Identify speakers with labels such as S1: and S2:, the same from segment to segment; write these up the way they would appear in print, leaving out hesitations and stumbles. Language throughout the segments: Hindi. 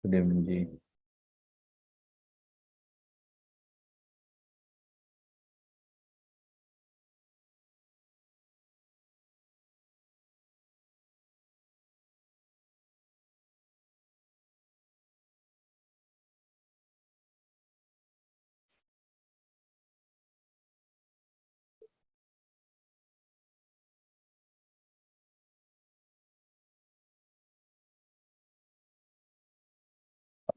S1: गुड इवनिंग जी।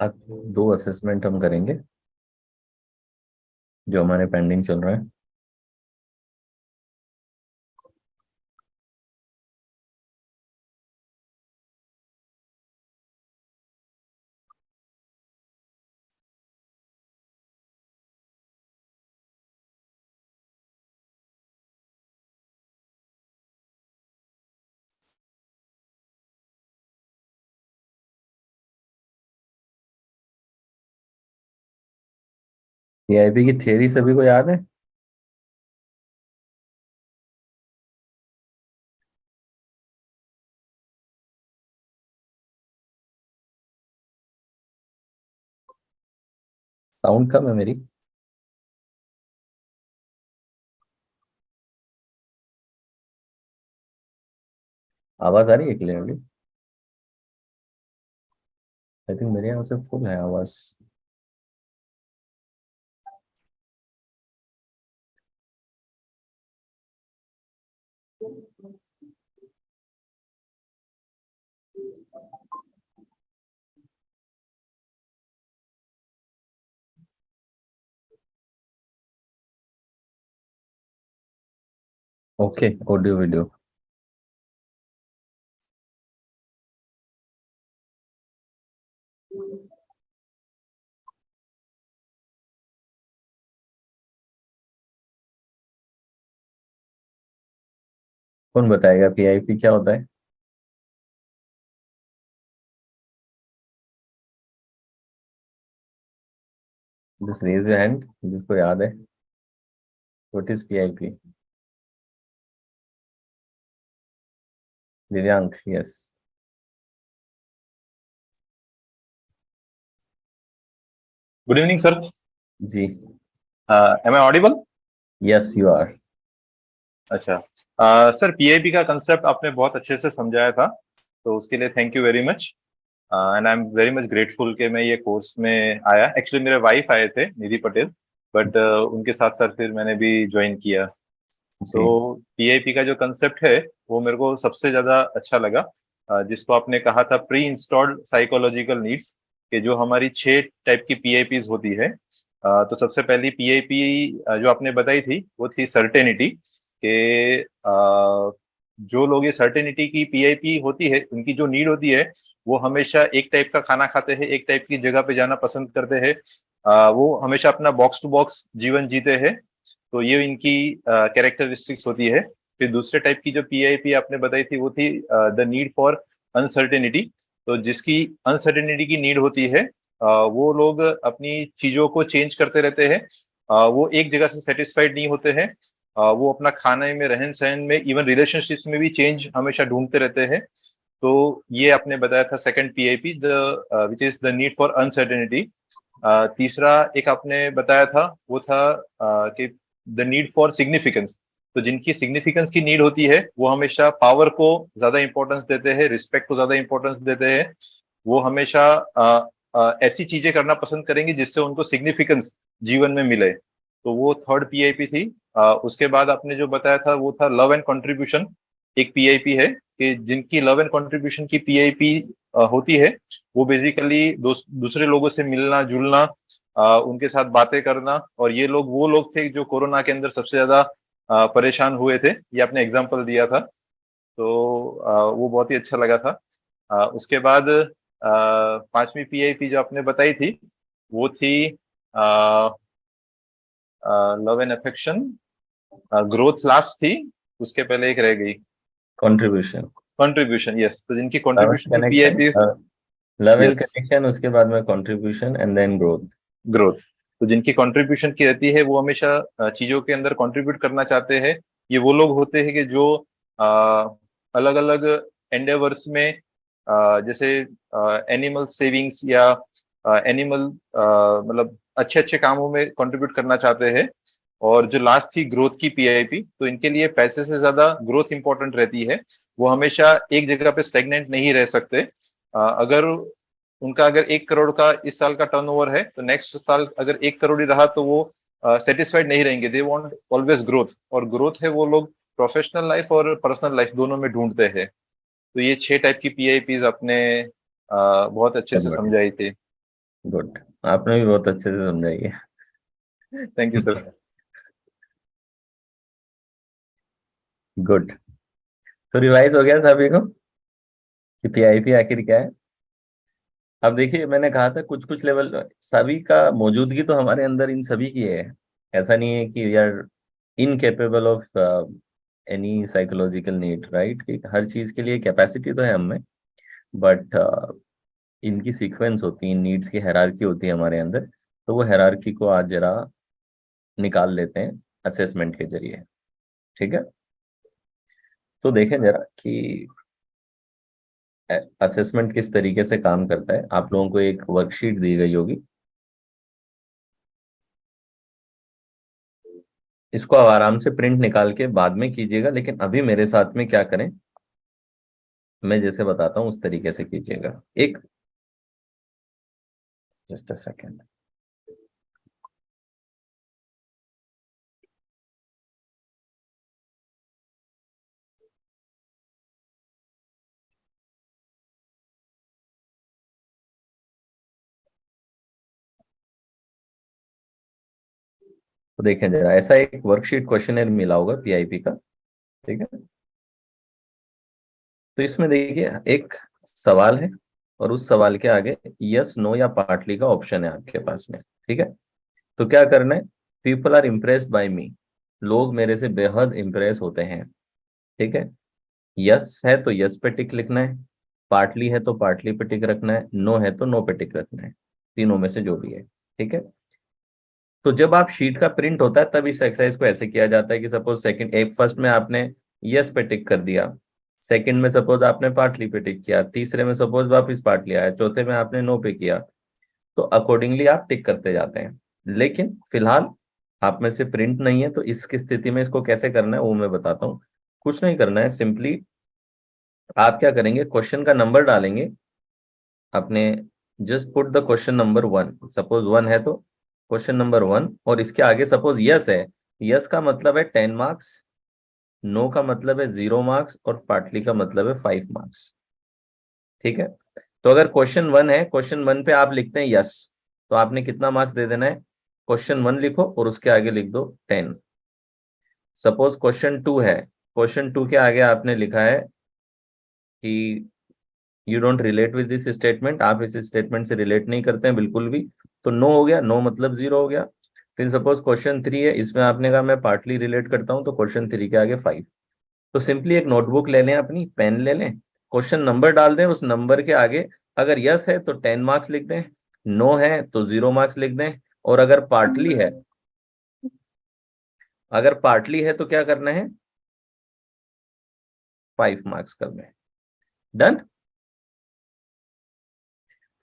S1: आज दो असेसमेंट हम करेंगे जो हमारे पेंडिंग चल रहे हैं। पीआईबी की थियरी सभी को याद है? साउंड कम है मेरी। आवाज आ रही है क्लियरली? आई थिंक मेरे यहाँ से फुल है आवाज। Okay, audio video. कौन बताएगा पीआईपी क्या होता है? जस्ट रेज योर हैंड जिसको याद है। What is PIP? Divyank, yes.
S2: Good evening sir.
S1: जी।
S2: Am I audible?
S1: Yes you are.
S2: अच्छा। सर, पीआईपी का कंसेप्ट आपने बहुत अच्छे से समझाया था, तो उसके लिए thank you very much. And I am very much grateful कि मैं ये कोर्स में आया। एक्चुअली मेरे वाइफ आए थे, निधि पटेल, बट उनके साथ साथ फिर मैंने भी ज्वाइन किया।
S1: जी।
S2: तो पीआईपी का जो कंसेप्ट है वो मेरे को सबसे ज्यादा अच्छा लगा। जिसको आपने कहा था प्री इंस्टॉल्ड साइकोलॉजिकल नीड्स, कि जो हमारी 6 टाइप की पीआईपीज होती है। तो सबसे पहली पीआईपी जो आपने बताई थी वो थी सर्टेनिटी, कि जो लोग ये सर्टेनिटी की पीआईपी होती है उनकी जो नीड होती है वो हमेशा एक टाइप का खाना खाते हैं, एक टाइप की जगह पे जाना पसंद करते हैं। वो हमेशा अपना बॉक्स टू बॉक्स जीवन जीते हैं। तो ये इनकी कैरेक्टरिस्टिक्स होती है। फिर दूसरे टाइप की जो पीआईपी आपने बताई थी वो थी द नीड फॉर अनसर्टेनिटी। तो जिसकी अनसर्टेनिटी की नीड होती है, वो लोग अपनी चीजों को चेंज करते रहते हैं। वो एक जगह से सेटिस्फाइड नहीं होते हैं। वो अपना खाने में, रहन सहन में, इवन रिलेशनशिप्स में भी चेंज हमेशा ढूंढते रहते हैं। तो ये आपने बताया था second PIP, the which is the need for uncertainty. तीसरा एक आपने बताया था वो था कि द नीड फॉर सिग्निफिकेंस। तो जिनकी सिग्निफिकेंस की नीड होती है वो हमेशा पावर को ज्यादा इंपॉर्टेंस देते हैं, रिस्पेक्ट को ज्यादा इंपॉर्टेंस देते हैं। वो हमेशा ऐसी चीजें करना पसंद करेंगे जिससे उनको सिग्निफिकेंस जीवन में मिले। तो वो थर्ड पीआईपी थी। उसके बाद आपने जो बताया था वो था लव एंड कंट्रीब्यूशन। एक पीआईपी है कि जिनकी लव एंड कंट्रीब्यूशन की पीआईपी होती है, वो बेसिकली दूसरे लोगों से मिलना जुलना, उनके साथ बातें करना। और ये लोग वो लोग थे जो कोरोना के अंदर सबसे ज्यादा परेशान हुए थे, ये आपने एग्जाम्पल दिया था। तो वो बहुत ही अच्छा लगा था। उसके बाद पांचवी पीआईपी जो आपने बताई थी वो थी love and affection. Growth last थी, उसके पहले एक रह गई,
S1: कंट्रीब्यूशन।
S2: कंट्रीब्यूशन। यस, तो जिनकी
S1: लव एंड
S2: कंट्रीब्यूशन की
S1: connection.
S2: PIP.
S1: Love and
S2: yes,
S1: connection, उसके बाद में contribution and then growth.
S2: Growth. तो जिनकी कंट्रीब्यूशन की रहती है वो हमेशा चीजों के अंदर कंट्रीब्यूट करना चाहते हैं। ये वो लोग होते हैं कि जो अलग अलग एंडेवर्स में जैसे एनिमल सेविंग्स या एनिमल मतलब अच्छे अच्छे कामों में कंट्रीब्यूट करना चाहते हैं, और जो लास्ट थी ग्रोथ की पीआईपी, तो इनके लिए पैसे से ज्यादा ग्रोथ इंपॉर्टेंट रहती है। वो हमेशा एक जगह पे स्टेगनेंट नहीं रह सकते। अगर उनका अगर 1 करोड़ का इस साल का टर्नओवर है, तो नेक्स्ट साल अगर 1 करोड़ ही रहा तो वो सेटिस्फाइड नहीं रहेंगे। दे वांट ऑलवेज ग्रोथ, और ग्रोथ है वो लोग प्रोफेशनल लाइफ और पर्सनल लाइफ दोनों में ढूंढते हैं। तो ये 6 टाइप की पीआईपीज आपने बहुत अच्छे से समझाई थी।
S1: गुड, आपने भी बहुत अच्छे से समझाई है।
S2: Thank you sir.
S1: गुड। तो रिवाइज हो गया सभी को कि पीआईपी आखिर क्या है। अब देखिए, मैंने कहा था कुछ कुछ लेवल सभी का मौजूदगी तो हमारे अंदर इन सभी की है। ऐसा नहीं है कि we are incapable of any psychological need, right, कि हर चीज के लिए कैपेसिटी तो है हम में। बट इनकी सीक्वेंस होती है, नीड्स की हायरार्की होती है हमारे अंदर। तो वो हायरार्की को आज जरा निकाल लेते हैं असेसमेंट के जरिए। ठीक है, तो देखें जरा कि असेसमेंट किस तरीके से काम करता है। आप लोगों को एक वर्कशीट दी गई होगी, इसको आप आराम से प्रिंट निकाल के बाद में कीजिएगा, लेकिन अभी मेरे साथ में क्या करें, मैं जैसे बताता हूं उस तरीके से कीजिएगा। एक जस्ट अ सेकेंड। तो देखें जरा, ऐसा एक वर्कशीट क्वेश्चनर मिला होगा पीआईपी का। ठीक है, तो इसमें देखिए एक सवाल है, और उस सवाल के आगे यस नो या पार्टली का ऑप्शन है आपके पास में। ठीक है, तो क्या करना है, पीपल आर इम्प्रेस्ड बाय मी, लोग मेरे से बेहद इम्प्रेस होते हैं। ठीक है, यस है तो यस पे टिक लिखना है, पार्टली है तो पार्टली पे टिक रखना है, नो है तो नो पे टिक रखना है, तीनों में से जो भी है। ठीक है, तो जब आप शीट का प्रिंट होता है तब इस एक्सरसाइज को ऐसे किया जाता है कि सपोज सेकंड एक फर्स्ट में आपने यस पे टिक कर दिया, सेकंड में सपोज आपने पार्टली पे टिक किया, तीसरे में सपोज वापस पार्टली आया, चौथे में आपने नो पे किया। तो अकॉर्डिंगली आप टिक करते जाते हैं। लेकिन फिलहाल आप में से प्रिंट नहीं है, तो इसकी स्थिति में इसको कैसे करना है वो मैं बताता हूँ। कुछ नहीं करना है, सिंपली आप क्या करेंगे, क्वेश्चन का नंबर डालेंगे अपने, just put the question number 1, suppose 1 है तो क्वेश्चन नंबर 1, और इसके आगे सपोज यस है, यस का मतलब है 10 मार्क्स, नो का मतलब है 0 मार्क्स, और पार्टली का मतलब है 5 मार्क्स। ठीक है, तो अगर क्वेश्चन 1 है, क्वेश्चन 1 पे आप लिखते हैं यस, तो आपने कितना मार्क्स दे देना है, क्वेश्चन 1 लिखो और उसके आगे लिख दो 10। सपोज क्वेश्चन 2 है, क्वेश्चन 2 के आगे आपने लिखा है कि you don't relate with this statement, आप इस स्टेटमेंट से रिलेट नहीं करते हैं बिल्कुल भी, तो नो हो गया, नो मतलब 0 हो गया। फिर सपोज क्वेश्चन 3 है, इसमें आपने कहा मैं पार्टली रिलेट करता हूं, तो क्वेश्चन 3 के आगे 5। तो सिंपली एक नोटबुक ले लें, अपनी पेन ले लें, क्वेश्चन नंबर डाल दें, उस नंबर के आगे अगर यस है तो 10 मार्क्स लिख दें, नो है तो 0 मार्क्स लिख दें, और अगर पार्टली है, अगर पार्टली है तो क्या करना है, 5 मार्क्स करना है। डन।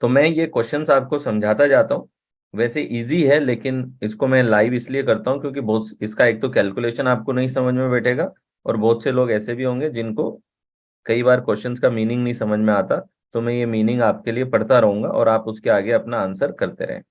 S1: तो मैं ये क्वेश्चंस आपको समझाता जाता हूँ। वैसे इजी है, लेकिन इसको मैं लाइव इसलिए करता हूँ क्योंकि बहुत इसका एक तो कैलकुलेशन आपको नहीं समझ में बैठेगा, और बहुत से लोग ऐसे भी होंगे जिनको कई बार क्वेश्चंस का मीनिंग नहीं समझ में आता। तो मैं ये मीनिंग आपके लिए पढ़ता रहूंगा और आप उसके आगे अपना आंसर करते रहें।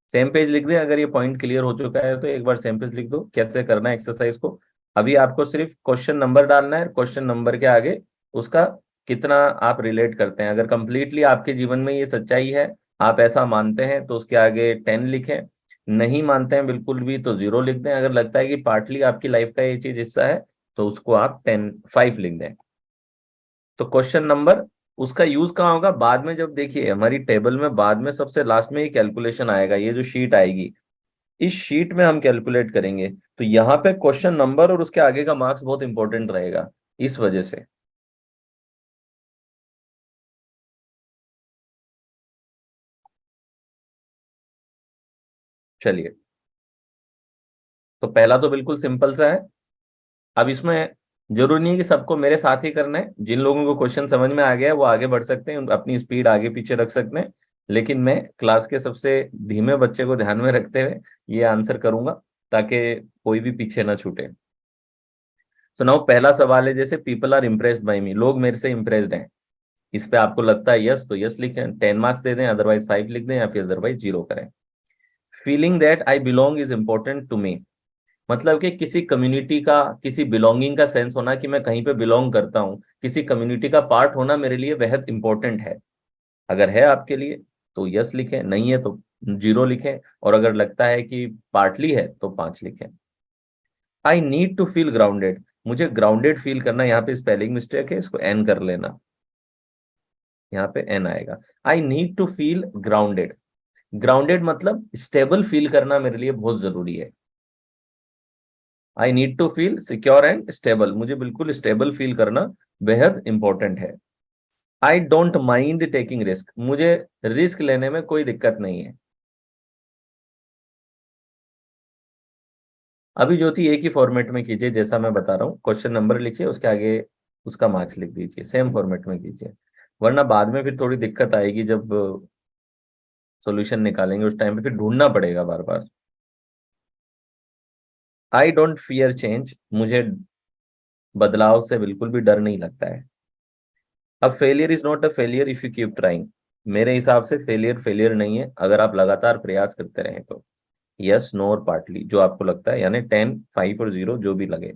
S1: सेम पेज लिख दें, अगर ये पॉइंट क्लियर हो चुका है तो एक बार सेम पेज लिख दो कैसे करना है एक्सरसाइज को। अभी आपको सिर्फ क्वेश्चन नंबर डालना है, क्वेश्चन नंबर के आगे उसका कितना आप रिलेट करते हैं। अगर कंप्लीटली आपके जीवन में ये सच्चाई है, आप ऐसा मानते हैं, तो उसके आगे 10 लिखें, नहीं मानते हैं बिल्कुल भी तो 0 लिख दें। अगर लगता है कि पार्टली आपकी लाइफ का ये चीज हिस्सा है, तो उसको आप 5 लिख दें। तो क्वेश्चन नंबर उसका यूज कहाँ होगा, बाद में जब देखिए हमारी टेबल में बाद में सबसे लास्ट में ये कैलकुलेशन आएगा, ये जो शीट आएगी इस शीट में हम कैलकुलेट करेंगे। तो यहाँ पे क्वेश्चन नंबर और उसके आगे का मार्क्स बहुत इंपॉर्टेंट रहेगा इस वजह से। चलिए, तो पहला तो बिल्कुल सिंपल सा है। अब इसमें जरूरी नहीं है कि सबको मेरे साथ ही करना है। जिन लोगों को क्वेश्चन समझ में आ गया है वो आगे बढ़ सकते हैं, अपनी स्पीड आगे पीछे रख सकते हैं, लेकिन मैं क्लास के सबसे धीमे बच्चे को ध्यान में रखते हुए ये आंसर करूंगा ताकि कोई भी पीछे ना छूटे। तो नाउ पहला सवाल है, जैसे पीपल आर इम्प्रेस्ड बाय मी, लोग मेरे से इम्प्रेस्ड हैं। इस पे आपको लगता है यस तो यस लिखें, 10 मार्क्स दे दें, अदरवाइज 5 लिख दें, या फिर अदरवाइज 0 करें। Feeling that I belong is important to me, मतलब कि किसी कम्युनिटी का, किसी बिलोंगिंग का सेंस होना कि मैं कहीं पे बिलोंग करता हूँ, किसी कम्युनिटी का पार्ट होना मेरे लिए बेहद इंपॉर्टेंट है। अगर है आपके लिए तो यस लिखें, नहीं है तो 0 लिखें, और अगर लगता है कि पार्टली है तो 5 लिखें। I need to feel grounded, मुझे ग्राउंडेड फील करना, यहाँ पे स्पेलिंग मिस्टेक है, इसको एन कर लेना, यहाँ पे एन आएगा। I need to feel grounded, grounded मतलब स्टेबल फील करना मेरे लिए बहुत जरूरी है। I need to feel secure and stable, मुझे बिल्कुल स्टेबल फील करना बेहद इंपॉर्टेंट है। I don't mind taking risk, मुझे रिस्क लेने में कोई दिक्कत नहीं है। अभी ज्योति एक ही फॉर्मेट में कीजिए जैसा मैं बता रहा हूँ, क्वेश्चन नंबर लिखिए, उसके आगे उसका मार्क्स लिख दीजिए, सेम फॉर्मेट में कीजिए, वरना बाद में फिर थोड़ी दिक्कत आएगी जब सॉल्यूशन निकालेंगे, उस टाइम पे फिर ढूंढना पड़ेगा बार बार। आई डोंट फियर चेंज, मुझे बदलाव से बिल्कुल भी डर नहीं लगता है। अब failure is not a failure if you keep trying, मेरे हिसाब से फेलियर फेलियर नहीं है अगर आप लगातार प्रयास करते रहें तो। यस नो और पार्टली जो आपको लगता है, यानी 10, 5 और 0 जो भी लगे।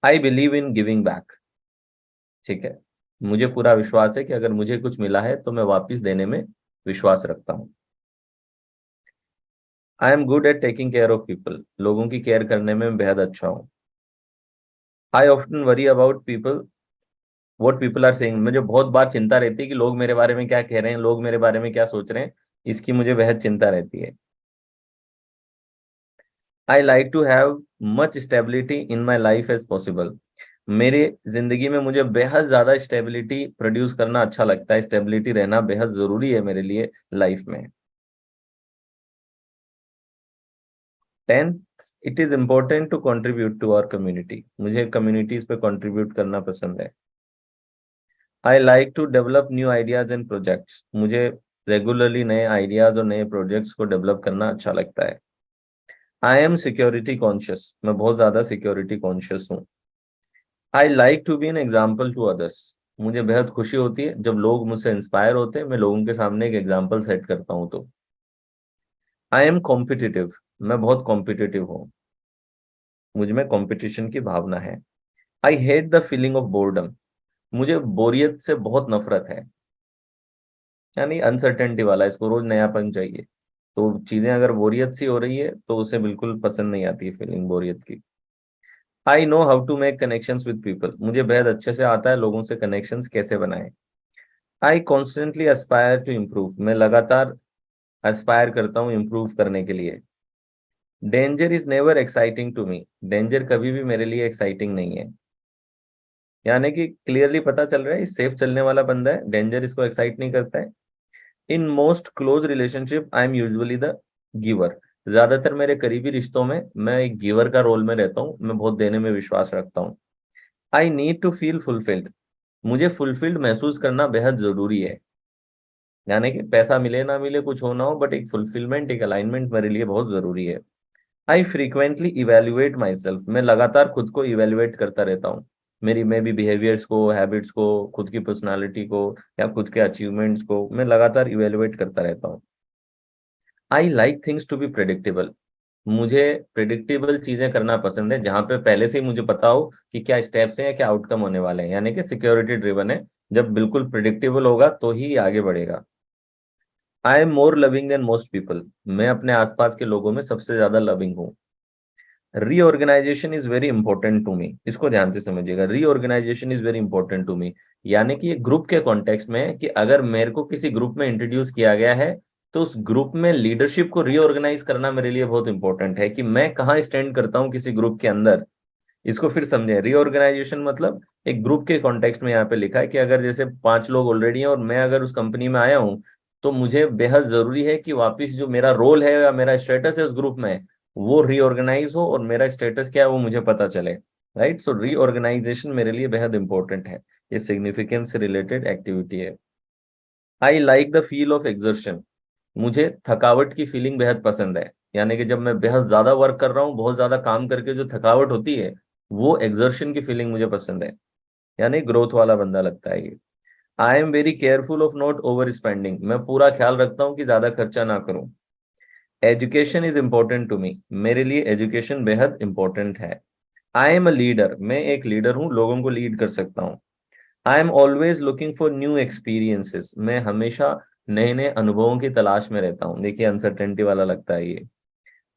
S1: I believe in giving back, ठीक है, मुझे पूरा विश्वास है कि अगर मुझे कुछ मिला है तो मैं वापस देने में विश्वास रखता हूँ। I am good at taking care of people, लोगों की केयर करने में मैं बेहद अच्छा हूँ। I often worry about people what people are saying, मुझे बहुत बार चिंता रहती है कि लोग मेरे बारे में क्या कह रहे हैं, लोग मेरे बारे में क्या सोच रहे हैं, इसकी मुझे बेहद चिंता रहती है। I like to have much stability in my life as possible, मेरी जिंदगी में मुझे बेहद ज्यादा स्टेबिलिटी प्रोड्यूस करना अच्छा लगता है, स्टेबिलिटी रहना बेहद जरूरी है मेरे लिए लाइफ में। 10th, it is important to contribute to our community, मुझे कम्युनिटीज पे कंट्रीब्यूट करना पसंद है। I like to develop new ideas and projects, मुझे रेगुलरली नए आइडियाज और नए प्रोजेक्ट्स को डेवलप करना अच्छा लगता है। आई एम सिक्योरिटी कॉन्शियस, मैं बहुत ज्यादा सिक्योरिटी कॉन्शियस हूँ। I like to be an example to others, मुझे बेहद खुशी होती है जब लोग मुझसे इंस्पायर होते हैं, मैं लोगों के सामने एक एग्जाम्पल सेट करता हूँ तो। आई एम कॉम्पिटिटिव, मैं बहुत कॉम्पिटिटिव हूँ, मुझ में कॉम्पिटिशन की भावना है। I hate the feeling of boredom, मुझे बोरियत से बहुत नफरत है, यानी अनसर्टेनिटी वाला, इसको रोज नयापन चाहिए, तो चीजें अगर बोरियत सी हो रही है तो उसे बिल्कुल पसंद नहीं आती फीलिंग बोरियत की। I know how to make connections with people, मुझे बेहद अच्छे से आता है लोगों से कनेक्शंस कैसे बनाएं। I constantly aspire to improve, मैं लगातार एस्पायर करता हूँ इम्प्रूव करने के लिए। Danger is never exciting to me, danger कभी भी मेरे लिए एक्साइटिंग नहीं है, यानी कि क्लियरली पता चल रहा है सेफ चलने वाला बंदा है, डेंजर इसको एक्साइट नहीं करता है। In most close relationship I am usually the giver, ज्यादातर मेरे करीबी रिश्तों में मैं एक गिवर का रोल में रहता हूँ, मैं बहुत देने में विश्वास रखता हूँ। I need to feel fulfilled, मुझे फुलफिल्ड महसूस करना बेहद जरूरी है, यानी कि पैसा मिले ना मिले कुछ हो ना हो, बट एक फुलफिलमेंट, एक अलाइनमेंट मेरे लिए बहुत जरूरी है। आई फ्रीक्वेंटली इवेल्युएट माई सेल्फ, मैं लगातार खुद को इवेल्युएट करता रहता हूँ, मेरी मैं भी बिहेवियर्स को, हैबिट्स को, खुद की पर्सनालिटी को या खुद के अचीवमेंट्स को मैं लगातार इवेल्युएट करता रहता हूँ। I like things to be predictable, मुझे प्रेडिक्टेबल चीजें करना पसंद है, जहां पे पहले से ही मुझे पता हो कि क्या स्टेप्स हैं या क्या आउटकम होने वाले हैं, यानी कि सिक्योरिटी ड्रिवन है, जब बिल्कुल प्रिडिक्टेबल होगा तो ही आगे बढ़ेगा। I am more loving than most people, मैं अपने आसपास के लोगों में सबसे ज्यादा लविंग हूँ। Reorganization is very important to me, इसको ध्यान से समझिएगा, reorganization is very important to me, यानी कि ये ग्रुप के कॉन्टेक्स्ट में है कि अगर मेरे को किसी ग्रुप में इंट्रोड्यूस किया गया है तो उस ग्रुप में लीडरशिप को रीऑर्गेनाइज करना मेरे लिए बहुत इंपॉर्टेंट है, कि मैं कहाँ स्टैंड करता हूँ किसी ग्रुप के अंदर। इसको फिर समझे, रीऑर्गेनाइजेशन मतलब एक ग्रुप के कॉन्टेक्स्ट में यहाँ पे लिखा है कि अगर जैसे 5 लोग ऑलरेडी हैं और मैं अगर उस कंपनी में आया हूँ, तो मुझे बेहद जरूरी है कि वापस जो मेरा रोल है या मेरा स्टेटस है उस ग्रुप में वो रीऑर्गेनाइज हो और मेरा स्टेटस क्या है वो मुझे पता चले। राइट। सो रीऑर्गेनाइजेशन मेरे लिए बेहद इंपॉर्टेंट है, ये सिग्निफिकेंस से रिलेटेड एक्टिविटी है। I like the feel of exertion, मुझे थकावट की फीलिंग बेहद पसंद है, यानी कि जब मैं बेहद ज्यादा वर्क कर रहा हूँ, बहुत ज्यादा काम करके जो थकावट होती है, वो एक्सर्शन की फीलिंग मुझे पसंद है, यानी ग्रोथ वाला बंदा लगता है ये। आई am very careful of not over spending, मैं पूरा ख्याल रखता हूँ कि ज्यादा खर्चा ना करूं। Education is important to me, मेरे लिए एजुकेशन बेहद इंपॉर्टेंट है। आई एम अ लीडर, मैं एक लीडर हूँ, लोगों को लीड कर सकता हूँ। I am always looking for new experiences, मैं हमेशा नए नए अनुभवों की तलाश में रहता हूँ। देखिए अनसर्टेनिटी वाला लगता है ये।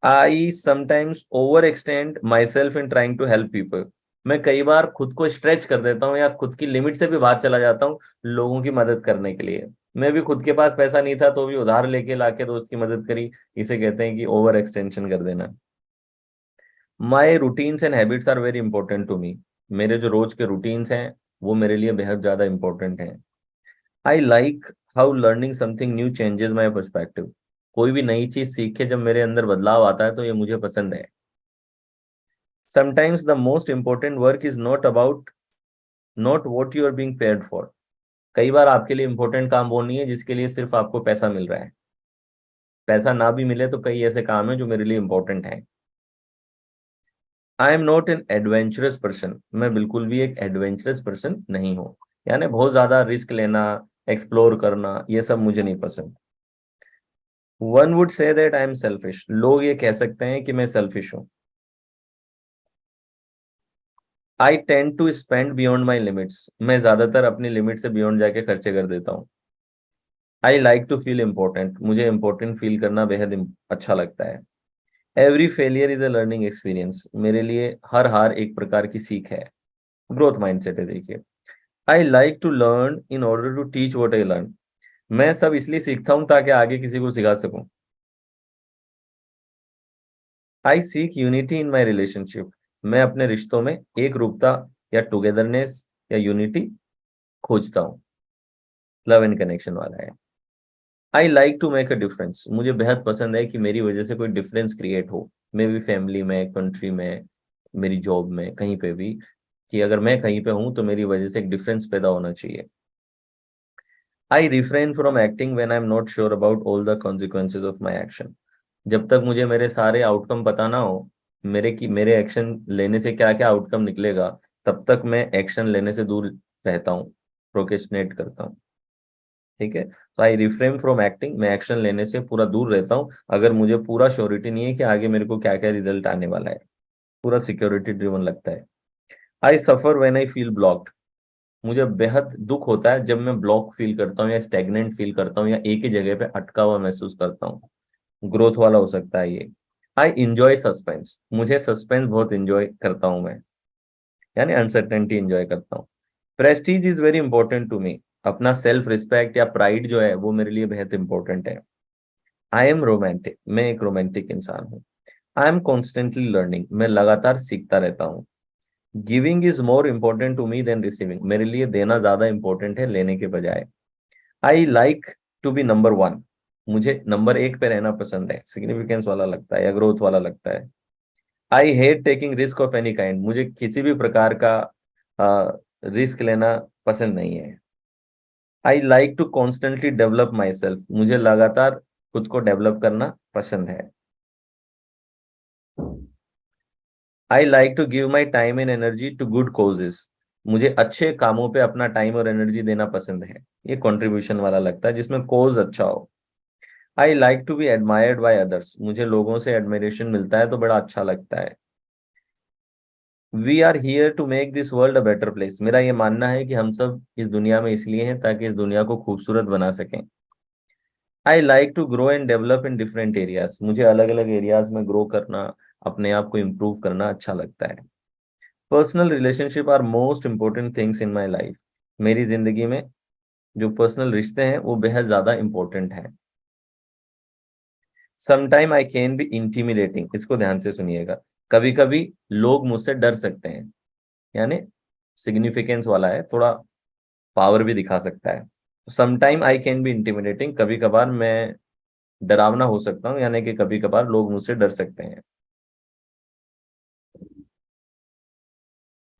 S1: I sometimes overextend myself in trying to help people, मैं कई बार खुद को स्ट्रेच कर देता हूँ या खुद की लिमिट से भी बाहर चला जाता हूँ लोगों की मदद करने के लिए। मैं भी खुद के पास पैसा नहीं था तो भी उधार लेके लाके दोस्त की मदद करी, इसे कहते हैं कि ओवर एक्सटेंशन कर देना। My routines and habits are very important to me, मेरे जो रोज के रूटीन्स हैं वो मेरे लिए बेहद ज्यादा इंपॉर्टेंट हैं। I like how learning something new changes my perspective, कोई भी नई चीज सीख के जब मेरे अंदर बदलाव आता है तो ये मुझे पसंद है। Sometimes the most important work is not about not what you are being paid for, कई बार आपके लिए इंपॉर्टेंट काम वो नहीं है जिसके लिए सिर्फ आपको पैसा मिल रहा है, पैसा ना भी मिले तो कई ऐसे काम है जो मेरे लिए इंपॉर्टेंट है। I am not an adventurous person, मैं बिल्कुल भी एक एडवेंचरस पर्सन नहीं हूँ, यानी बहुत ज्यादा रिस्क लेना, एक्सप्लोर करना, ये सब मुझे नहीं पसंद। One would say that I am selfish, लोग ये कह सकते हैं कि मैं सेल्फिश हूँ। I tend to spend beyond my limits, मैं ज्यादातर अपनी लिमिट से बियॉन्ड जाके खर्चे कर देता हूँ। I like to feel important, मुझे इम्पोर्टेंट फील करना बेहद अच्छा लगता है। Every failure is a learning experience, मेरे लिए हर हार एक प्रकार की सीख है, ग्रोथ माइंडसेट है देखिए। I like to learn in order to teach what I learn, मैं सब इसलिए सीखता हूँ ताकि आगे किसी को सिखा सकूं। आई seek unity in my relationship, मैं अपने रिश्तों में एक रूपता या टुगेदरनेस या यूनिटी खोजता हूँ, लव एंड कनेक्शन वाला है। I like to make a difference, मुझे बेहद पसंद है कि मेरी वजह से कोई डिफरेंस क्रिएट हो, मे भी फैमिली में, कंट्री में, मेरी जॉब में, कहीं पे भी, कि अगर मैं कहीं पे हूं तो मेरी वजह से एक डिफरेंस पैदा होना चाहिए। आई refrain from acting when I am not sure about all the consequences of my action, जब तक मुझे मेरे सारे आउटकम पता ना हो, मेरे एक्शन लेने से क्या क्या आउटकम निकलेगा, तब तक मैं एक्शन लेने से दूर रहता हूँ, प्रोक्रेस्टिनेट करता हूँ। ठीक है, तो आई रिफ्रेन फ्रॉम एक्टिंग, मैं एक्शन लेने से पूरा दूर रहता हूँ अगर मुझे पूरा श्योरिटी नहीं है कि आगे मेरे को क्या क्या रिजल्ट आने वाला है, पूरा सिक्योरिटी ड्रिवन लगता है। आई सफर व्हेन आई फील ब्लॉक्ड, मुझे बेहद दुख होता है जब मैं ब्लॉक फील करता हूँ या स्टेगनेंट फील करता हूँ या एक ही जगह पे अटका हुआ महसूस करता हूँ, ग्रोथ वाला हो सकता है ये। आई इंजॉय सस्पेंस, मुझे सस्पेंस बहुत इंजॉय करता हूँ मैं, यानी अनसर्टेनिटी इंजॉय करता हूँ। Prestige is very important to me, अपना सेल्फ रिस्पेक्ट या प्राइड जो है वो मेरे लिए बेहद इंपॉर्टेंट है। आई एम रोमांटिक, मैं एक रोमांटिक इंसान हूँ। आई एम कॉन्स्टेंटली लर्निंग, मैं लगातार सीखता रहता हूँ। Giving is more important to me than receiving, मेरे लिए देना ज्यादा इंपॉर्टेंट है लेने के बजाय। I like to be number one, मुझे नंबर एक पे रहना पसंद है, सिग्निफिकेंस वाला लगता है या ग्रोथ वाला लगता है। I hate taking risk of any kind, मुझे किसी भी प्रकार का रिस्क लेना पसंद नहीं है। I like to constantly develop myself, मुझे लगातार खुद को डेवलप करना पसंद है। I like to give my time and energy to good causes, मुझे अच्छे कामों पे अपना टाइम और एनर्जी देना पसंद है, ये कंट्रीब्यूशन वाला लगता है जिसमें कोज अच्छा हो। I like to be admired by others, मुझे लोगों से एडमिरेशन मिलता है तो बड़ा अच्छा लगता है। We are here to make this world a better place, मेरा ये मानना है कि हम सब इस दुनिया में इसलिए हैं ताकि इस दुनिया को खूबसूरत बना सकें। I like to grow and develop in different areas, मुझे अलग अलग एरियाज में ग्रो करना, अपने आप को इम्प्रूव करना अच्छा लगता है। Personal relationship are most important things in my life, मेरी जिंदगी में जो पर्सनल रिश्ते हैं वो बेहद ज्यादा इंपॉर्टेंट हैं। Sometime I can be intimidating, इसको ध्यान से सुनिएगा, कभी कभी लोग मुझसे डर सकते हैं, यानी सिग्निफिकेंस वाला है, थोड़ा पावर भी दिखा सकता है। Sometime I can be intimidating, कभी कभार मैं डरावना हो सकता हूँ, यानी कि कभी कभार लोग मुझसे डर सकते हैं।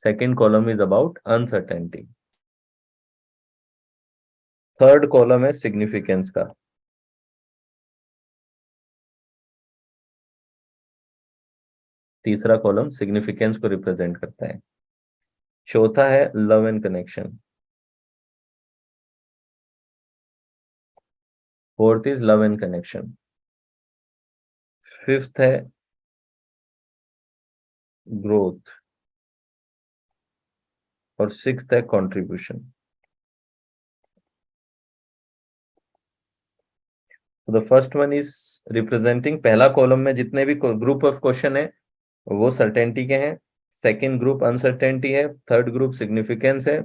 S1: Second column is about uncertainty, third column है सिग्निफिकेंस का, तीसरा कॉलम सिग्निफिकेंस को रिप्रेजेंट करता है, चौथा है love and connection, fourth is love and connection, fifth है ग्रोथ, और सिक्स्थ है contribution. The first one is representing, पहला कॉलम में जितने भी ग्रुप ऑफ क्वेश्चन है वो सर्टेनिटी के हैं, सेकेंड ग्रुप अनसर्टेनिटी है, थर्ड ग्रुप सिग्निफिकेंस है,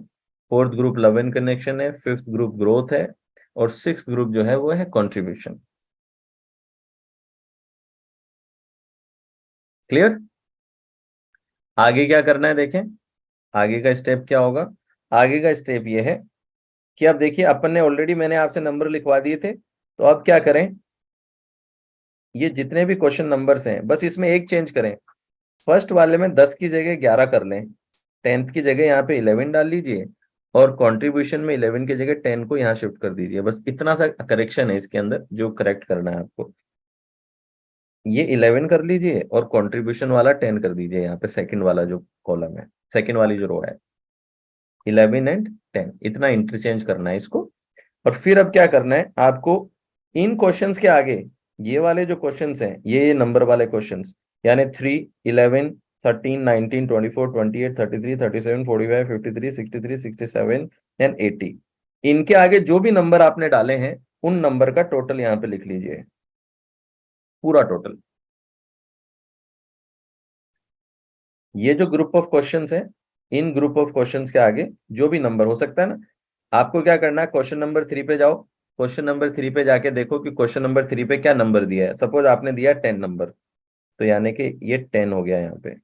S1: fourth group love and connection है, फिफ्थ ग्रुप ग्रोथ है, और सिक्स्थ ग्रुप जो है वो है कंट्रीब्यूशन। क्लियर? आगे क्या करना है देखें, आगे का स्टेप क्या होगा। आगे का स्टेप ये है कि अब देखिए अपन ने ऑलरेडी, मैंने आपसे नंबर लिखवा दिए थे, तो अब क्या करें, ये जितने भी क्वेश्चन नंबर्स हैं बस इसमें एक चेंज करें, फर्स्ट वाले में 10 की जगह 11 कर लें, टेंथ की जगह यहाँ पे 11 डाल लीजिए, और कंट्रीब्यूशन में 11 की जगह 10 को यहाँ शिफ्ट कर दीजिए। बस इतना सा करेक्शन है इसके अंदर जो करेक्ट करना है आपको, ये 11 कर लीजिए और कंट्रीब्यूशन वाला 10 कर दीजिए, यहाँ पे सेकंड वाला जो कॉलम है, सेकंड वाली जो रो है, 11 एंड 10, इतना इंटरचेंज करना है इसको। और फिर अब क्या करना है आपको, इन क्वेश्चंस के आगे ये वाले जो क्वेश्चंस हैं, ये नंबर वाले क्वेश्चंस, यानी 3, 11, 13, 19, 24, 28, 33, 37, 45, 53, 63, 67 एंड 80, इनके आगे जो भी नंबर आपने डाले हैं उन नंबर का टोटल यहाँ पे लिख लीजिए, पूरा टोटल। ये जो ग्रुप ऑफ क्वेश्चंस हैं, इन ग्रुप ऑफ क्वेश्चंस के आगे जो भी नंबर हो सकता है ना, आपको क्या करना है, क्वेश्चन नंबर 3 पे जाओ, क्वेश्चन नंबर 3 पे जाके देखो कि क्वेश्चन नंबर 3 पे क्या नंबर दिया है। सपोज आपने दिया 10 नंबर, तो यानी कि ये 10 हो गया, यहाँ पे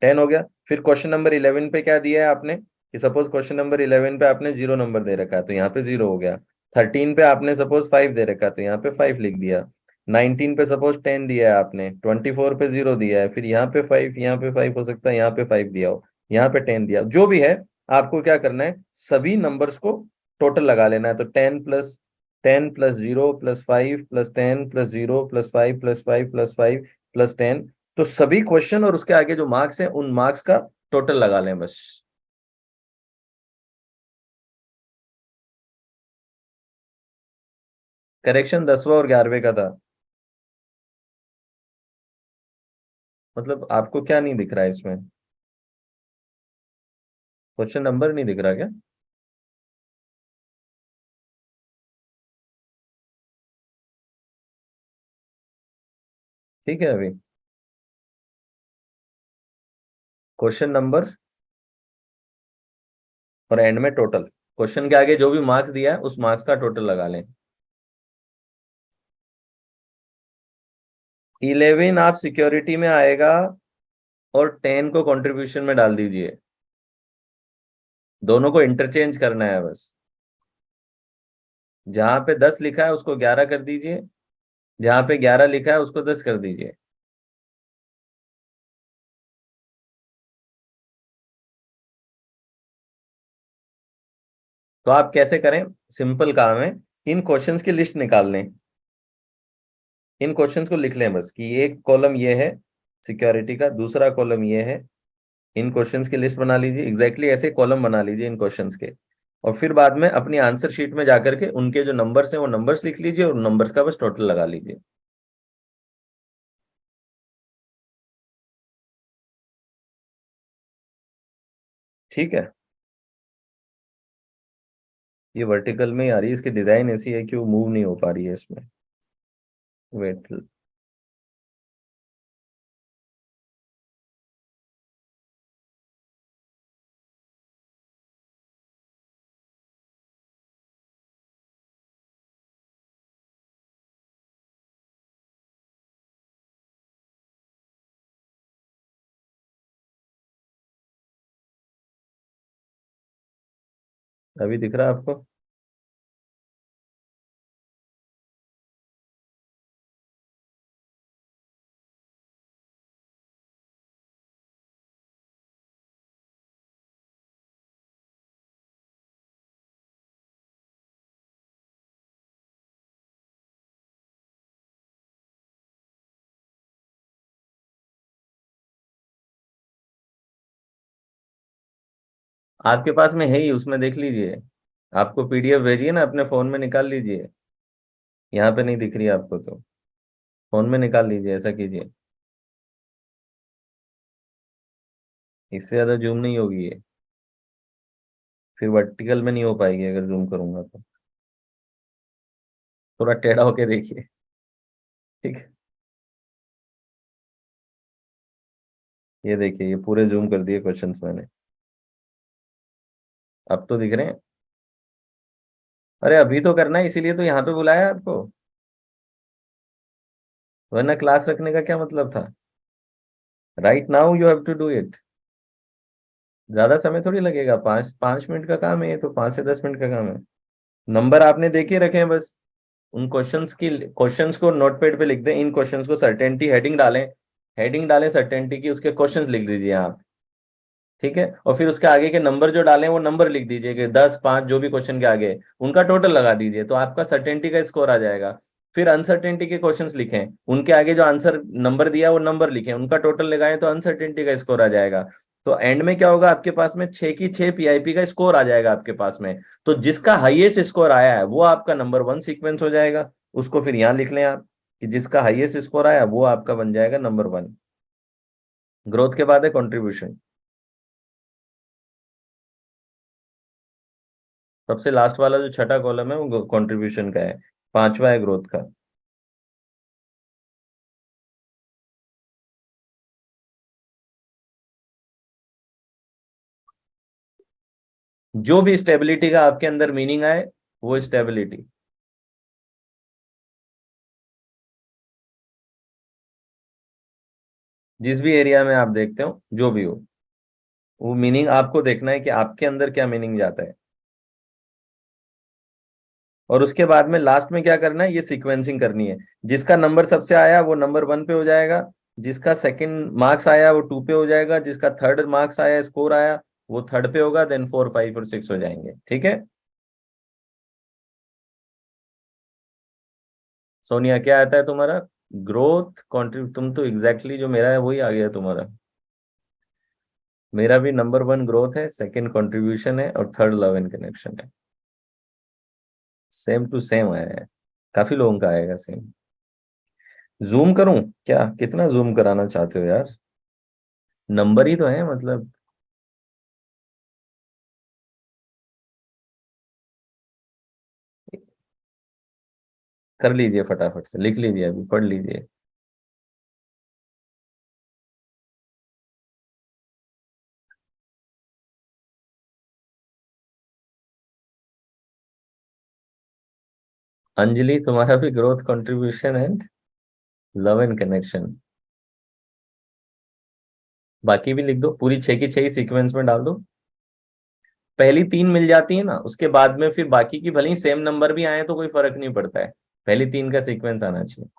S1: 10 हो गया। फिर क्वेश्चन नंबर 11 पे क्या दिया है आपने, कि सपोज क्वेश्चन नंबर 11 पे आपने 0 नंबर दे रखा है, तो यहाँ पे 0 हो गया। 13 पे आपने सपोज 5 दे रखा है, तो यहाँ पे 5 लिख दिया। 19 पे सपोज 10 दिया है आपने, 24 पे 0 दिया है, फिर यहाँ पे 5, यहाँ पे 5 हो सकता है, यहाँ पे 5 दिया हो, यहाँ पे 10 दिया, जो भी है आपको क्या करना है, सभी नंबर्स को टोटल लगा लेना है। तो 10 plus 10 plus 0 plus 5 plus 10 plus 0 plus 5 plus 5 plus 10, तो सभी क्वेश्चन और उसके आगे जो मार्क्स हैं उन मार्क्स का टोटल लगा लें बस। करेक्शन 10वां और 11वें का था। मतलब आपको क्या नहीं दिख रहा है इसमें, क्वेश्चन नंबर नहीं दिख रहा क्या? ठीक है, अभी क्वेश्चन नंबर और एंड में टोटल, क्वेश्चन के आगे जो भी मार्क्स दिया है उस मार्क्स का टोटल लगा लें। 11 आप सिक्योरिटी में आएगा और 10 को कंट्रीब्यूशन में डाल दीजिए, दोनों को इंटरचेंज करना है बस। जहां पे 10 लिखा है उसको 11 कर दीजिए, जहां पे 11 लिखा है उसको 10 कर दीजिए। तो आप कैसे करें, सिंपल काम है, इन क्वेश्चंस की लिस्ट निकाल लें, इन क्वेश्चंस को लिख लें बस, कि एक कॉलम ये है सिक्योरिटी का, दूसरा कॉलम ये है, इन क्वेश्चंस की लिस्ट बना लीजिए, एग्जैक्टली ऐसे कॉलम बना लीजिए इन क्वेश्चंस के, और फिर बाद में अपनी आंसर शीट में जाकर के उनके जो नंबर्स हैं वो नंबर्स लिख लीजिए और नंबर्स का बस टोटल लगा लीजिए। ठीक है, ये वर्टिकल में ही आ रही है, इसकी डिजाइन ऐसी है कि वो मूव नहीं हो पा रही है इसमें। वेट, अभी दिख रहा है आपको? आपके पास में है ही, उसमें देख लीजिए। आपको पीडीएफ भेजिए ना, अपने फोन में निकाल लीजिए। यहाँ पे नहीं दिख रही आपको तो फोन में निकाल लीजिए, ऐसा कीजिए। इससे ज्यादा जूम नहीं होगी ये, फिर वर्टिकल में नहीं हो पाएगी अगर जूम करूंगा तो। थोड़ा टेढ़ा होके देखिए। ठीक है, ये देखिए, ये पूरे जूम कर दिए क्वेश्चंस मैंने। अब तो दिख रहे हैं। अरे अभी तो करना है, इसीलिए तो यहाँ पे बुलाया आपको, वरना क्लास रखने का क्या मतलब था। Right now you have to do it. ज्यादा समय थोड़ी लगेगा, 5 5 मिनट का काम है ये, तो 5 से 10 मिनट का काम है। नंबर आपने देखे रखे हैं बस। उन क्वेश्चंस को नोटपैड पे लिख दें, इन क्वेश्चंस को सर्टेनिटी हेडिंग डालें। हेडिंग डालें सर्टेनिटी की, उसके क्वेश्चंस लिख दीजिए आप। ठीक है, और फिर उसके आगे के नंबर जो डालें वो नंबर लिख दीजिए कि 10 5 जो भी क्वेश्चन के आगे है, उनका टोटल लगा दीजिए, तो आपका सर्टेनिटी का स्कोर आ जाएगा। फिर अनसर्टेनिटी के क्वेश्चंस लिखें, उनके आगे जो आंसर नंबर दिया वो नंबर लिखें, उनका टोटल लगाएं तो अनसर्टेनिटी का स्कोर आ जाएगा। तो एंड में क्या होगा, आपके पास में 6 की 6 पीआईपी का स्कोर आ जाएगा आपके पास में। तो जिसका हाईएस्ट स्कोर आया है वो आपका नंबर 1 सीक्वेंस हो जाएगा। उसको फिर यहाँ लिख लें आप, कि जिसका हाईएस्ट स्कोर आया वो आपका बन जाएगा नंबर 1। ग्रोथ के बाद है कंट्रीब्यूशन। सबसे लास्ट वाला जो छठा कॉलम है वो कंट्रीब्यूशन का है, पांचवा है ग्रोथ का। जो भी स्टेबिलिटी का आपके अंदर मीनिंग आए, वो स्टेबिलिटी। जिस भी एरिया में आप देखते हो, जो भी हो, वो मीनिंग आपको देखना है कि आपके अंदर क्या मीनिंग जाता है। और उसके बाद में लास्ट में क्या करना है, ये सीक्वेंसिंग करनी है। जिसका नंबर सबसे आया वो नंबर 1 पे हो जाएगा, जिसका सेकंड मार्क्स आया वो 2 पे हो जाएगा, जिसका थर्ड मार्क्स आया, स्कोर आया, वो थर्ड पे होगा, देन 4 5 और 6 हो जाएंगे। ठीक है। सोनिया क्या आता है तुम्हारा? ग्रोथ कॉन्ट्रीब्यूट, तुम तो एग्जैक्टली जो मेरा है वही आ गया तुम्हारा। मेरा भी नंबर 1 ग्रोथ है, सेकंड कंट्रीब्यूशन है, और थर्ड लव एंड कनेक्शन है। सेम टू सेम आया है, काफी लोगों का आएगा सेम। जूम करूं? क्या कितना जूम कराना चाहते हो यार? नंबर ही तो है मतलब। कर लीजिए फटाफट से, लिख लीजिए, अभी पढ़ लीजिए। अंजलि तुम्हारा भी growth contribution and love and connection. बाकी भी लिख दो, पूरी 6 की 6 सीक्वेंस में डाल दो। पहली 3 मिल जाती है ना, उसके बाद में फिर बाकी की भले ही सेम नंबर भी आए तो कोई फर्क नहीं पड़ता है, पहली 3 का सीक्वेंस आना चाहिए।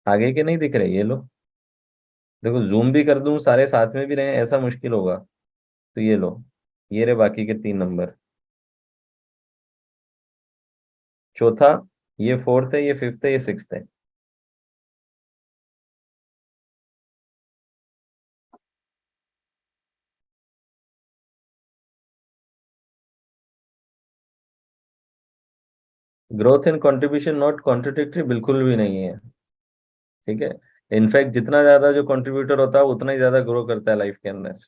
S1: आगे के नहीं दिख रहे, ये लो। देखो जूम भी कर दूं, सारे साथ में भी रहे, ऐसा मुश्किल होगा। तो ये लो, ये रहे बाकी के 3 नंबर। चौथा, ये फोर्थ है, ये फिफ्थ है, ये सिक्स्थ है। Growth and contribution not contradictory, बिल्कुल भी नहीं है। ठीक है। इनफैक्ट जितना ज्यादा जो कंट्रीब्यूटर होता है उतना ही ज्यादा ग्रो करता है लाइफ के अंदर।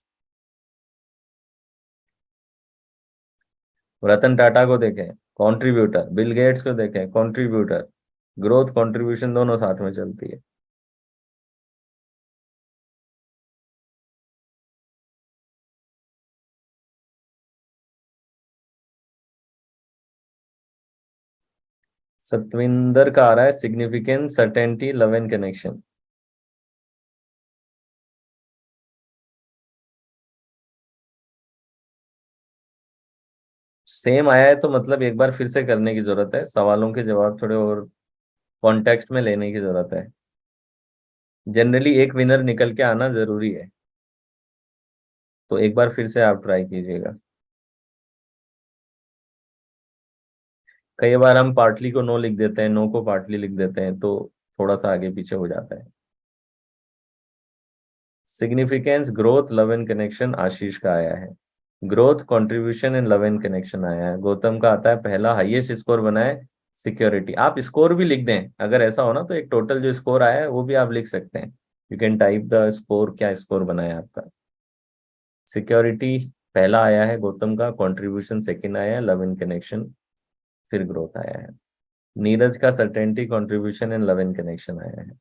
S1: रतन टाटा को देखें, कंट्रीब्यूटर। बिल गेट्स को देखें, कंट्रीब्यूटर। ग्रोथ कंट्रीब्यूशन दोनों साथ में चलती है। सतविंदर का आ रहा है significance certainty love and connection. Same आया है तो मतलब एक बार फिर से करने की जरूरत है, सवालों के जवाब थोड़े और कॉन्टेक्स्ट में लेने की जरूरत है। जनरली एक विनर निकल के आना जरूरी है, तो एक बार फिर से आप ट्राई कीजिएगा। कई बार हम पार्टली को नो लिख देते हैं, नो को पार्टली लिख देते हैं, तो थोड़ा सा आगे पीछे हो जाता है। Significance, growth, love and connection Ashish का आया है। Growth, contribution and love and connection आया है। गौतम का आता है पहला हाईएस्ट स्कोर बना है सिक्योरिटी। आप स्कोर भी लिख दें अगर ऐसा हो ना, तो एक टोटल जो स्कोर आया है वो भी आप लिख सकते हैं। You can type the score, क्या स्कोर बना है आपका। सिक्योरिटी पहला आया है गौतम का, कंट्रीब्यूशन सेकंड आया है, लव एंड कनेक्शन फिर ग्रोथ आया है। नीरज का certainty, contribution and love and connection आया है।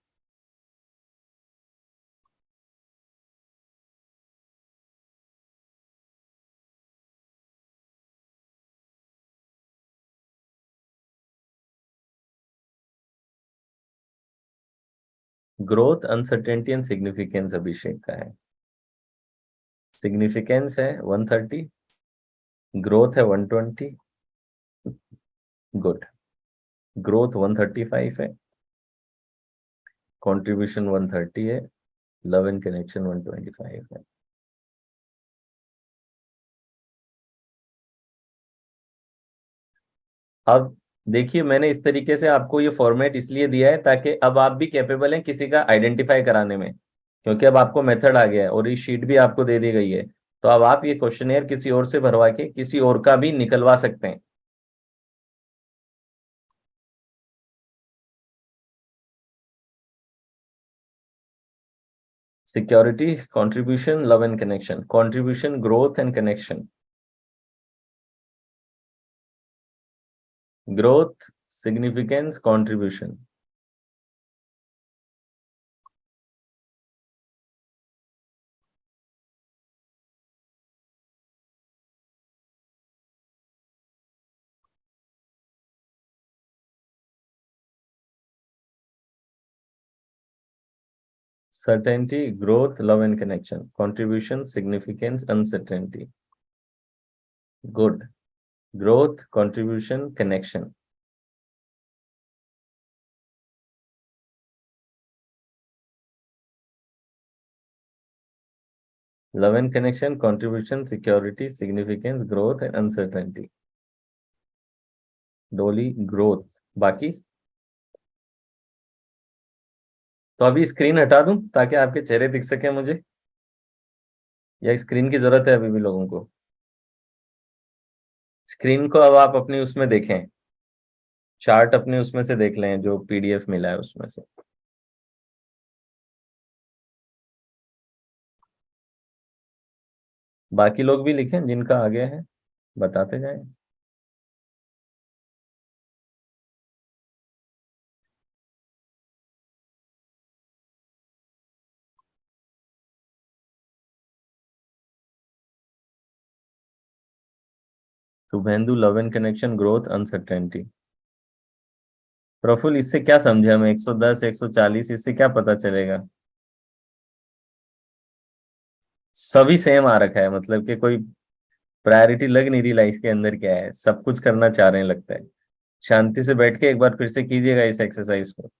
S1: ग्रोथ, अनसर्टेनिटी एंड सिग्निफिकेंस अभिषेक का है। सिग्निफिकेंस है 130, ग्रोथ है 120, गुड। ग्रोथ 135 है, कंट्रीब्यूशन 130 है, लव एंड कनेक्शन 125 है। अब देखिए, मैंने इस तरीके से आपको ये फॉर्मेट इसलिए दिया है ताकि अब आप भी कैपेबल हैं किसी का आइडेंटिफाई कराने में, क्योंकि अब आपको मेथड आ गया है और ये शीट भी आपको दे दी गई है। तो अब आप ये क्वेश्चनेयर किसी और से भरवा के किसी और का भी निकलवा सकते हैं। Security, contribution, love and connection, contribution, growth and connection. Growth, significance, contribution. Certainty, growth, love and connection. Contribution, significance, uncertainty. Good. Growth, contribution, connection. Love and connection, contribution, security, significance, growth and uncertainty. डोली, ग्रोथ। बाकी तो अभी स्क्रीन हटा दूं ताकि आपके चेहरे दिख सके मुझे, या स्क्रीन की जरूरत है अभी भी लोगों को? स्क्रीन को अब आप अपनी उसमें देखें, चार्ट अपने उसमें से देख लें जो पीडीएफ मिला है उसमें से। बाकी लोग भी लिखें जिनका आ गया है, बताते जाएं। Shubhendu, love and connection, growth, uncertainty. Praful, इससे क्या समझे हमें? 110, 140, इससे क्या पता चलेगा? सभी सेम आ रखा है, मतलब कि कोई प्रायोरिटी लग नहीं रही लाइफ के अंदर, क्या है सब कुछ करना चाह रहे हैं लगता है। शांति से बैठ के एक बार फिर से कीजिएगा इस एक्सरसाइज को।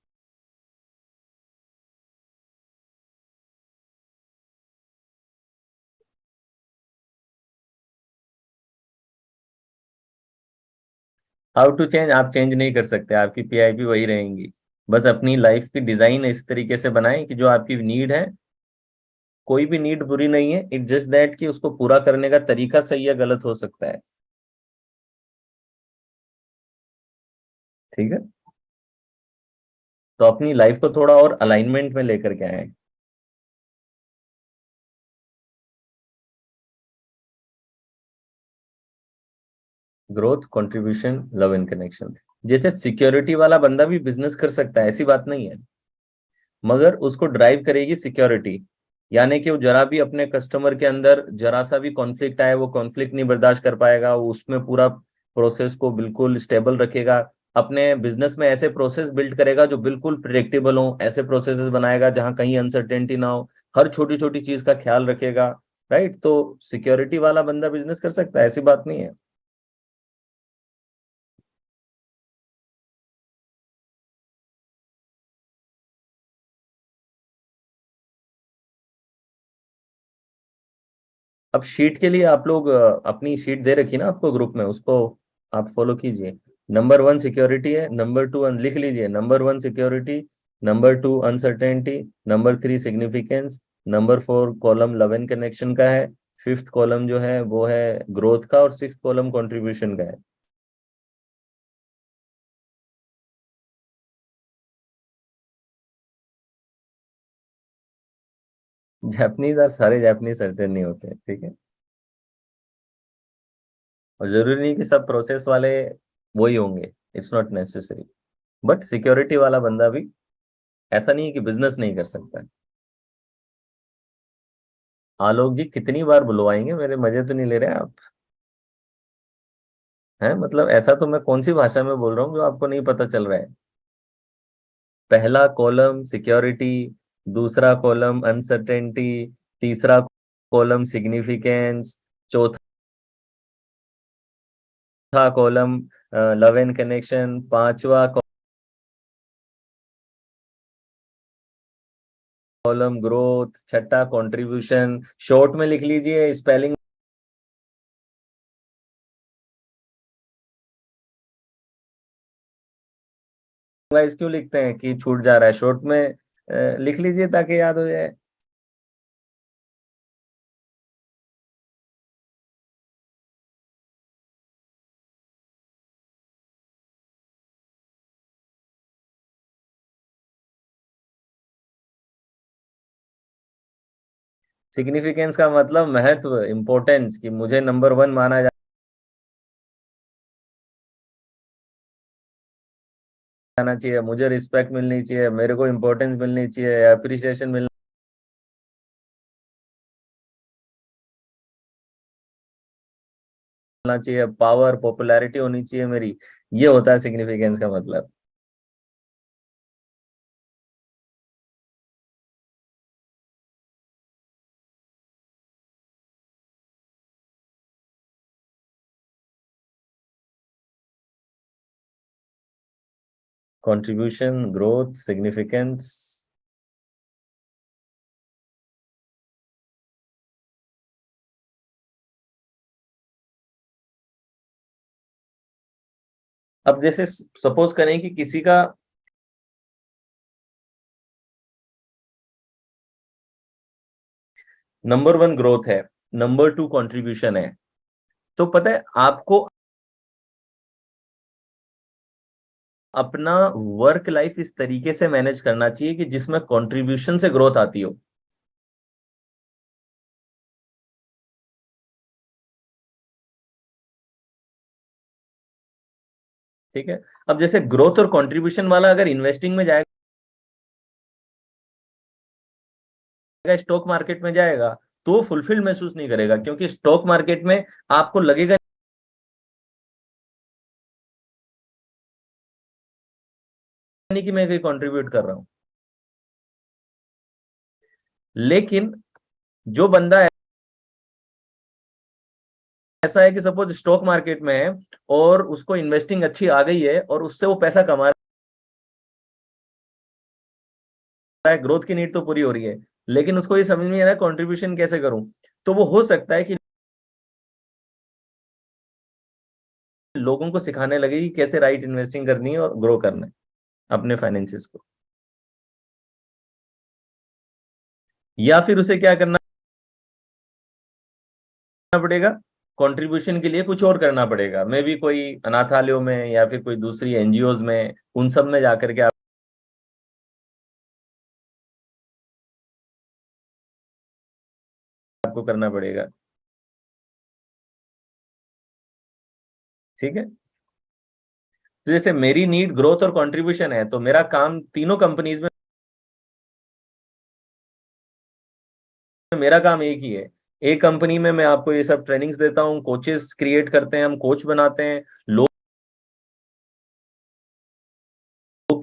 S1: हाउ टू चेंज, आप चेंज नहीं कर सकते, आपकी पीआईपी वही रहेंगी। बस अपनी लाइफ की डिजाइन इस तरीके से बनाएं कि जो आपकी नीड है, कोई भी नीड बुरी नहीं है, इट जस्ट दैट कि उसको पूरा करने का तरीका सही या गलत हो सकता है। ठीक है, तो अपनी लाइफ को थोड़ा और अलाइनमेंट में लेकर के आए। Growth, contribution, love and connection. जैसे सिक्योरिटी वाला बंदा भी बिजनेस कर सकता है, ऐसी बात नहीं है, मगर उसको ड्राइव करेगी सिक्योरिटी। यानी कि वो जरा भी अपने कस्टमर के अंदर जरा सा भी कॉन्फ्लिक्ट आए, वो कॉन्फ्लिक्ट नहीं बर्दाश्त कर पाएगा, वो उसमें पूरा प्रोसेस को बिल्कुल स्टेबल रखेगा। अपने बिजनेस में ऐसे प्रोसेस बिल्ड करेगा जो बिल्कुल प्रिडिक्टेबल हो, ऐसे प्रोसेसेस बनाएगा जहां कहीं अनसर्टेनिटी ना हो, हर छोटी छोटी चीज का ख्याल रखेगा। राइट, तो सिक्योरिटी वाला बंदा बिजनेस कर सकता है, ऐसी बात नहीं है। अब शीट के लिए आप लोग अपनी शीट दे रखी ना आपको ग्रुप में, उसको आप फॉलो कीजिए। नंबर 1 सिक्योरिटी है, नंबर 2 लिख लीजिए, number 1 security, number 2 uncertainty, number 3 significance, number 4 column love and connection का है, फिफ्थ कॉलम जो है वो है ग्रोथ का, और सिक्स्थ कॉलम कंट्रीब्यूशन का है। जापानीज और सारे जापानीज सर्टेन नहीं होते, ठीक है। और जरूरी नहीं कि सब प्रोसेस वाले वही होंगे, it's not necessary. But security वाला बंदा भी, ऐसा नहीं है कि बिजनेस नहीं कर सकता है। आलोक जी कितनी बार बुलवाएंगे, मेरे मजे तो नहीं ले रहे आप? हैं मतलब ऐसा तो मैं कौन सी भाषा में बोल रहा हूँ जो आपको नहीं पता चल रहा है? पहला कॉलम सिक्योरिटी, दूसरा कॉलम अनसर्टेनिटी, तीसरा कॉलम सिग्निफिकेंस, चौथा कॉलम लव एंड कनेक्शन, पांचवा कॉलम ग्रोथ, छठा कंट्रीब्यूशन। शॉर्ट में लिख लीजिए, स्पेलिंग वाइज क्यों लिखते हैं कि छूट जा रहा है? शॉर्ट में लिख लीजिए ताकि याद हो जाए। सिग्निफिकेंस का मतलब महत्व, इंपॉर्टेंस, कि मुझे नंबर 1 माना जाना चाहिए, मुझे रिस्पेक्ट मिलनी चाहिए, मेरे को इंपॉर्टेंस मिलनी चाहिए, अप्रिसिएशन मिलना चाहिए, पावर पॉपुलैरिटी होनी चाहिए मेरी। ये होता है सिग्निफिकेंस का मतलब। Contribution, growth, significance. अब जैसे सपोज करें कि किसी का नंबर 1 ग्रोथ है, नंबर 2 कंट्रीब्यूशन है, तो पता है आपको अपना वर्क लाइफ इस तरीके से मैनेज करना चाहिए कि जिसमें कंट्रीब्यूशन से ग्रोथ आती हो। ठीक है। अब जैसे ग्रोथ और कंट्रीब्यूशन वाला अगर इन्वेस्टिंग में जाएगा, स्टॉक मार्केट में जाएगा, तो वो फुलफिल्ड महसूस नहीं करेगा, क्योंकि स्टॉक मार्केट में आपको लगेगा नहीं कि मैं कहीं कंट्रीब्यूट कर रहा हूं। लेकिन जो बंदा ऐसा है कि सपोज स्टॉक मार्केट में है और उसको इन्वेस्टिंग अच्छी आ गई है और उससे वो पैसा कमा रहा है, ग्रोथ की नीड तो पूरी हो रही है, लेकिन उसको ये समझ में नहीं आ रहा है कंट्रीब्यूशन कैसे करूं, तो वो हो सकता है कि लोगों को सिखाने लगे कि कैसे राइट इन्वेस्टिंग करनी है और ग्रो करना है अपने फाइनेंसिस को। या फिर उसे क्या करना पड़ेगा, कंट्रीब्यूशन के लिए कुछ और करना पड़ेगा, मे भी कोई अनाथालयों में या फिर कोई दूसरी एनजीओज में, उन सब में जाकर के आपको करना पड़ेगा। ठीक है। तो जैसे मेरी नीड ग्रोथ और कंट्रीब्यूशन है, तो मेरा काम तीनों कंपनीज में, मेरा काम एक ही है। एक कंपनी में मैं आपको ये सब ट्रेनिंग्स देता हूँ, कोचेस क्रिएट करते हैं, हम कोच बनाते हैं, लोग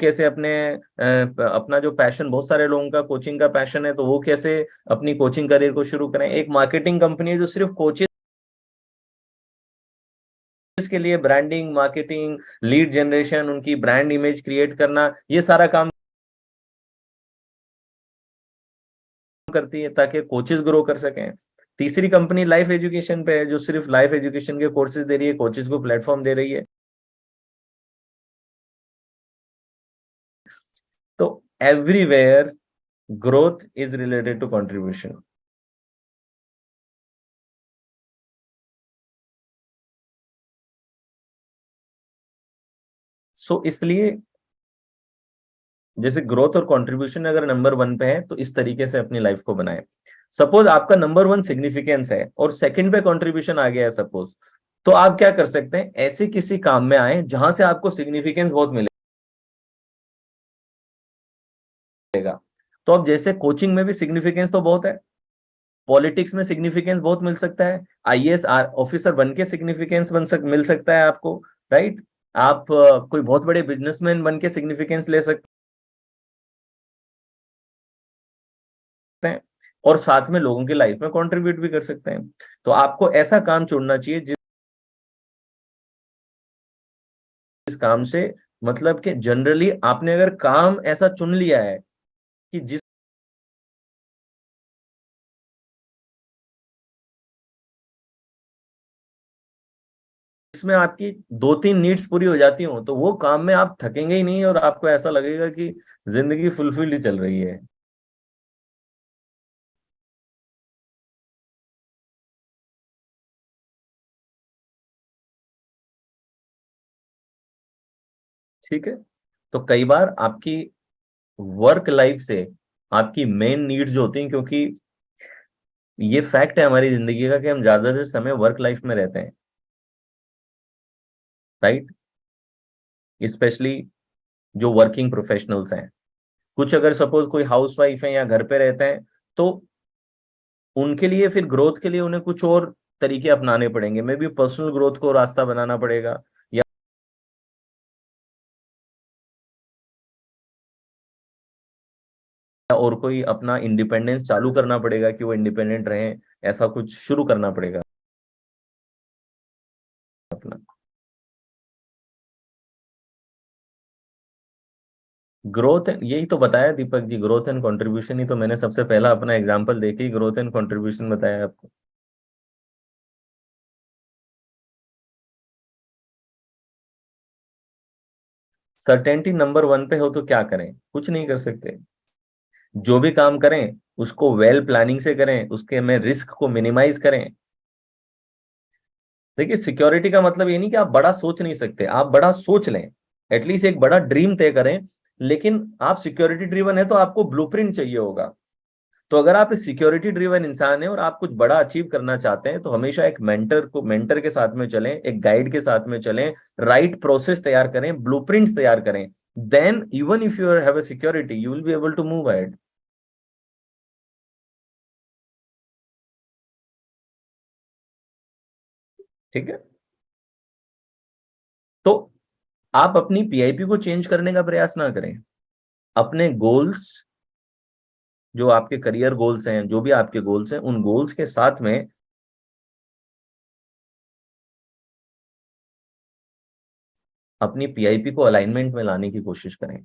S1: कैसे अपने अपना जो पैशन, बहुत सारे लोगों का कोचिंग का पैशन है, तो वो कैसे अपनी कोचिंग करियर को शुरू करें। एक मार्केटिंग कंपनी है जो सिर्फ कोचेस के लिए ब्रांडिंग, मार्केटिंग, लीड जनरेशन, उनकी ब्रांड इमेज क्रिएट करना, ये सारा काम करती है ताकि कोचेस ग्रो कर सकें। तीसरी कंपनी लाइफ एजुकेशन पे है, जो सिर्फ लाइफ एजुकेशन के कोर्सेज दे रही है, कोचेस को प्लेटफॉर्म दे रही है। तो everywhere growth is related to contribution. सो इसलिए जैसे ग्रोथ और कंट्रीब्यूशन अगर नंबर 1 पे है तो इस तरीके से अपनी लाइफ को बनाए। सपोज आपका नंबर 1 सिग्निफिकेंस है और सेकंड पे कंट्रीब्यूशन आ गया है सपोज, तो आप क्या कर सकते हैं, ऐसे किसी काम में आए जहां से आपको सिग्निफिकेंस बहुत मिलेगा। तो अब जैसे कोचिंग में भी सिग्निफिकेंस तो बहुत है, पॉलिटिक्स में सिग्निफिकेंस बहुत मिल सकता है, आईएएस ऑफिसर बन के सिग्निफिकेंस मिल सकता है आपको, राइट। आप कोई बहुत बड़े बिजनेसमैन बन के सिग्निफिकेंस ले सकते हैं और साथ में लोगों की लाइफ में कंट्रीब्यूट भी कर सकते हैं। तो आपको ऐसा काम चुनना चाहिए जिस काम से, मतलब कि जनरली आपने अगर काम ऐसा चुन लिया है कि जिसमें आपकी 2-3 नीड्स पूरी हो जाती हो, तो वो काम में आप थकेंगे ही नहीं और आपको ऐसा लगेगा कि जिंदगी फुलफिल्ड ही चल रही है। ठीक है। तो कई बार आपकी वर्क लाइफ से आपकी मेन नीड्स जो होती हैं, क्योंकि ये फैक्ट है हमारी जिंदगी का कि हम ज्यादातर समय वर्क लाइफ में रहते हैं, राइट। स्पेशली जो वर्किंग प्रोफेशनल्स हैं, कुछ अगर सपोज कोई हाउस वाइफ है या घर पे रहते हैं, तो उनके लिए फिर ग्रोथ के लिए उन्हें कुछ और तरीके अपनाने पड़ेंगे, मे बी पर्सनल ग्रोथ को रास्ता बनाना पड़ेगा, या और कोई अपना इंडिपेंडेंस चालू करना पड़ेगा कि वो इंडिपेंडेंट रहें, ऐसा कुछ शुरू करना पड़ेगा अपना। ग्रोथ, यही तो बताया Deepak ji, growth and contribution ही तो मैंने सबसे पहला अपना एग्जांपल देके ही ग्रोथ एंड कंट्रीब्यूशन बताया आपको। सर्टेनिटी नंबर 1 पे हो तो क्या करें, कुछ नहीं कर सकते। जो भी काम करें उसको वेल प्लानिंग से करें, उसके में रिस्क को मिनिमाइज करें। देखिए, सिक्योरिटी का मतलब ये नहीं कि आप बड़ा सोच नहीं सकते, आप बड़ा सोच लें, एटलीस्ट एक बड़ा ड्रीम तय करें, लेकिन आप सिक्योरिटी ड्रिवन है तो आपको ब्लूप्रिंट चाहिए होगा। तो अगर आप सिक्योरिटी ड्रिवन इंसान हैं और आप कुछ बड़ा अचीव करना चाहते हैं, तो हमेशा एक मेंटर के साथ में चलें, एक गाइड के साथ में चलें, राइट प्रोसेस तैयार करें, ब्लूप्रिंट्स तैयार करें। Then even if you have a security you will be able to move ahead. ठीक है। तो आप अपनी पीआईपी को चेंज करने का प्रयास ना करें। अपने गोल्स, जो आपके करियर गोल्स हैं, जो भी आपके गोल्स हैं, उन गोल्स के साथ में अपनी पीआईपी को अलाइनमेंट में लाने की कोशिश करें।